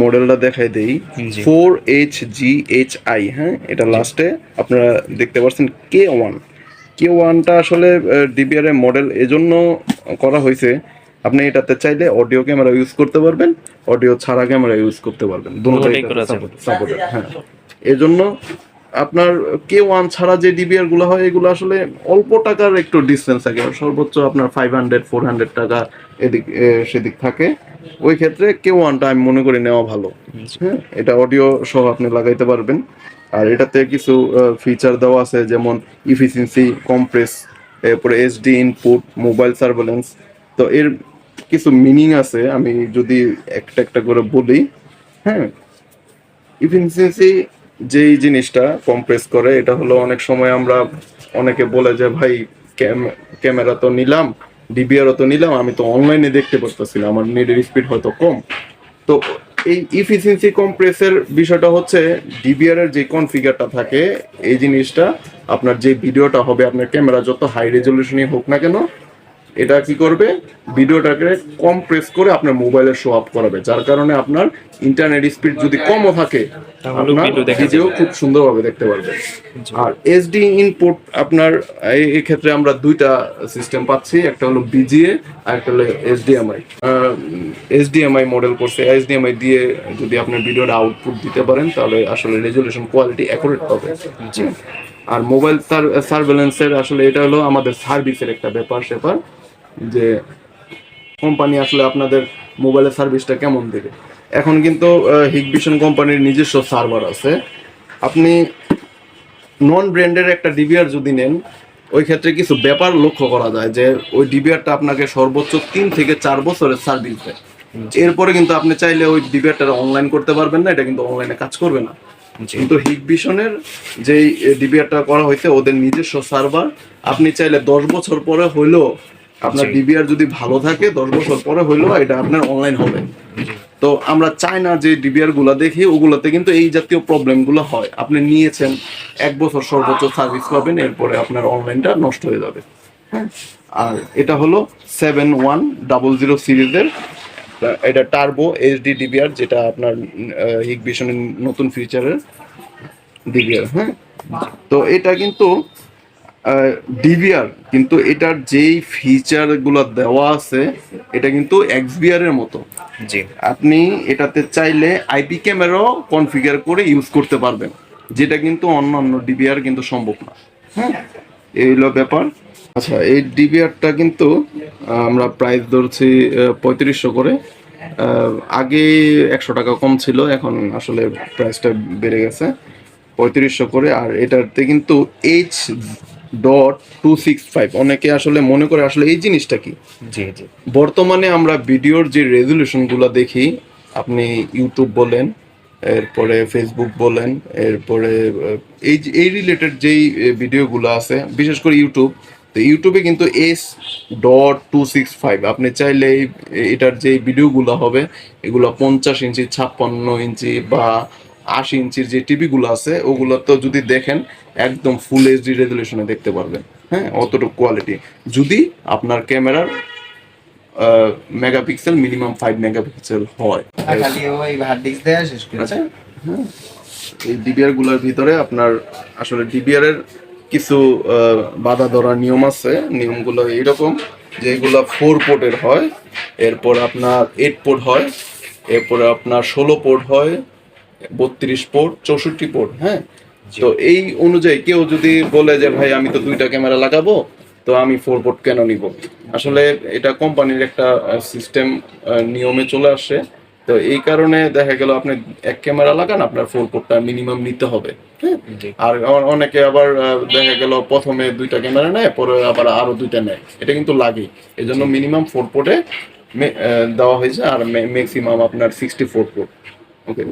মডেলটা দেখাই দেই, 4HGHI। হ্যাঁ, এটা লাস্টে আপনারা দেখতে পাচ্ছেন K1টা আসলে ডিবিআর এর মডেল এজন্য করা হয়েছে, আপনি এটাতে চাইলে অডিও ক্যামেরা ইউজ করতে পারবেন, অডিও ছাড়া ক্যামেরা ইউজ করতে পারবেন, দুটোই সাপোর্টেড। হ্যাঁ, এজন্য আপনার K1 ছাড়া যে ডিবিআর গুলো হয় এগুলো আসলে অল্প টাকার একটু ডিসটেন্স থাকে, সর্বোচ্চ আপনার 500-400 টাকা এদিক সেদিক থাকে। ওই ক্ষেত্রে K1টা আমি মনে করি নেওয়া ভালো। হ্যাঁ, এটা অডিও সহ আপনি লাগাইতে পারবেন। আর এটাতে কিছু ফিচার দেওয়া আছে, যেমন ইফিসিয়েন্সি, কম্প্রেস, এরপরে এইচডি ইনপুট, মোবাইল সার্ভেলেন্স। তো এর কিছু মিনিং আছে, আমি যদি একটা একটা করে বলি। হ্যাঁ, ইফিসিয়েন্সি যেই জিনিসটা কম্প্রেস করে, এটা হলো অনেক সময় আমরা অনেকে বলে যে ভাই ক্যামেরা তো নিলাম, ডিবিআরও তো নিলাম, আমি তো অনলাইনে দেখতে পারতেছি না, আমার নেটের স্পিড হয়তো কম। তো এই ইফিসিয়েন্সি কম্প্রেসের বিষয়টা হচ্ছে ডিবিআর এর যে কনফিগারটা থাকে, এই জিনিসটা আপনার যে ভিডিওটা হবে, আপনার ক্যামেরা যত হাই রেজলিউশনই হোক না কেন, এটা কি করবে, ভিডিওটাকে কম্প্রেস করে আপনার মোবাইলে শো আপ করাবে, যার কারণে আপনার ইন্টারনেট স্পিড যদি কমও থাকে আপনার ভিডিও খুব সুন্দরভাবে দেখতে পারবেন। আর এইচডি ইনপুট আপনার এই ক্ষেত্রে আমরা দুইটা সিস্টেম পাচ্ছি, একটা হলো বিজিএ আর একটা হলো এইচডিএমআই মডেল করছে। এইচডিএমআই দিয়ে যদি আপনার ভিডিওটা আউটপুট দিতে পারেন তাহলে আসলে রেজলিউশন কোয়ালিটি অ্যাকুরেট পাবে। আর মোবাইল সার্ভেলেন্সের আসলে এটা হলো আমাদের সার্ভিসের একটা ব্যাপার যে কোম্পানি আসলে আপনাদের মোবাইলের সার্ভিসটা কেমন দেবে। এখন কিন্তু হিকভিশন কোম্পানির নিজস্ব সার্ভার আছে। আপনি নন ব্র্যান্ডের একটা ডিবিআর যদি নেন, ওই ক্ষেত্রে কিছু ব্যাপার লক্ষ্য করা যায় যে ওই ডিবিআরটা আপনাকে সর্বোচ্চ 3 থেকে 4 বছরের সার্ভিস দেয়। এরপরে কিন্তু আপনি চাইলে ওই ডিবিআরটা অনলাইন করতে পারবেন না, এটা কিন্তু অনলাইনে কাজ করবে না। কিন্তু হিকভিশনের যেই ডিবিআরটা করা হয়েছে, ওদের নিজস্ব সার্ভার, আপনি চাইলে 10 বছর পরে হইলেও আপনার ডিবিআর যদি ভালো থাকে, 10 বছর পরে হইলেও এটা আপনার অনলাইন হবে। তো আমরা চাই না যে ডিবিআর গুলা দেখি, ওগুলোতে কিন্তু এই জাতীয় প্রবলেম গুলো হয়। আপনি নিয়েছেন 1 বছর সর্বোচ্চ সার্ভিস পাবেন, এরপরে আপনার অনলাইনটা নষ্ট হয়ে যাবে। হ্যাঁ, আর এটা হলো 7100 সিরিজের, এটা টার্বো এইচডি ডিবিআর, যেটা আপনার হিকভিশনের নতুন ফিচারের ডিবিআর। হ্যাঁ, তো এটা কিন্তু ডিবিআর, কিন্তু এটার যেই ফিচার গুলো দেওয়া আছে এটা কিন্তু এক্সবিআর এর মতো। জি, আপনি এটাতে চাইলে আইপি ক্যামেরাও কনফিগার করে ইউজ করতে পারবেন, যেটা কিন্তু অন্যান্য ডিবিআর কিন্তু সম্ভব না। হ্যাঁ, এই হলো ব্যাপার। আচ্ছা, এই ডিবিআরটা কিন্তু আমরা প্রাইস ধরছি 3500 করে। আগে 100 টাকা কম ছিল, এখন আসলে প্রাইসটা বেড়ে গেছে 3500 করে। আর এটাতে কিন্তু H.265, অনেকে আসলে মনে করে আসলে এই জিনিসটা কি। জি জি, বর্তমানে আমরা ভিডিওর যে রেজলিউশনগুলো দেখি, আপনি ইউটিউব বলেন, এরপরে ফেসবুক বলেন, এরপরে এই রিলেটেড যেই ভিডিওগুলো আছে, বিশেষ করে ইউটিউব, তো ইউটিউবে কিন্তু H.265, আপনি চাইলে এটার যে ভিডিওগুলো হবে এগুলো 50 ইঞ্চি, 56 ইঞ্চি বা 80 ইঞ্চির যে টিভিগুলো আছে ওগুলো তো যদি দেখেন একদম ফুল এইচডি রেজলিউশনে দেখতে পারবেন। হ্যাঁ, অতটুকু কোয়ালিটি, যদি আপনার ক্যামেরার মেগাপিক্সেল মিনিমাম 5 মেগাপিক্সেল হয়। আচ্ছা, হ্যাঁ, এই ডিবিআর গুলোর ভিতরে আপনার আসলে ডিবিআর এর কিছু বাধা ধরা নিয়ম আছে। নিয়মগুলো এইরকম যে এগুলো 4 পোর্টের হয়, এরপর আপনার 8 পোর্ট হয়, এরপরে আপনার 16 পোর্ট হয়, 32 পোর্ট, 64 পোর্ট। হ্যাঁ, তো এই অনুযায়ী কেউ যদি বলে যে ভাই আমি তো 2টা ক্যামেরা লাগাবো, তো আমি 4 পোর্ট কেন নিব, আসলে এটা কোম্পানির একটা সিস্টেম নিয়মে চলে আসে। তো এই কারণে দেখা গেল আপনি 1 ক্যামেরা লাগান, আপনার 4 পোর্টটা মিনিমাম নিতে হবে। হ্যাঁ, আর অনেকে আবার দেখা গেল প্রথমে 2টা ক্যামেরা নেয়, পরে আবার আরো 2টা নেয়, এটা কিন্তু লাগে। এই জন্য মিনিমাম 4 পোর্টে দেওয়া হয়েছে, আর ম্যাক্সিমাম আপনার 64 পোর্ট। ওকে।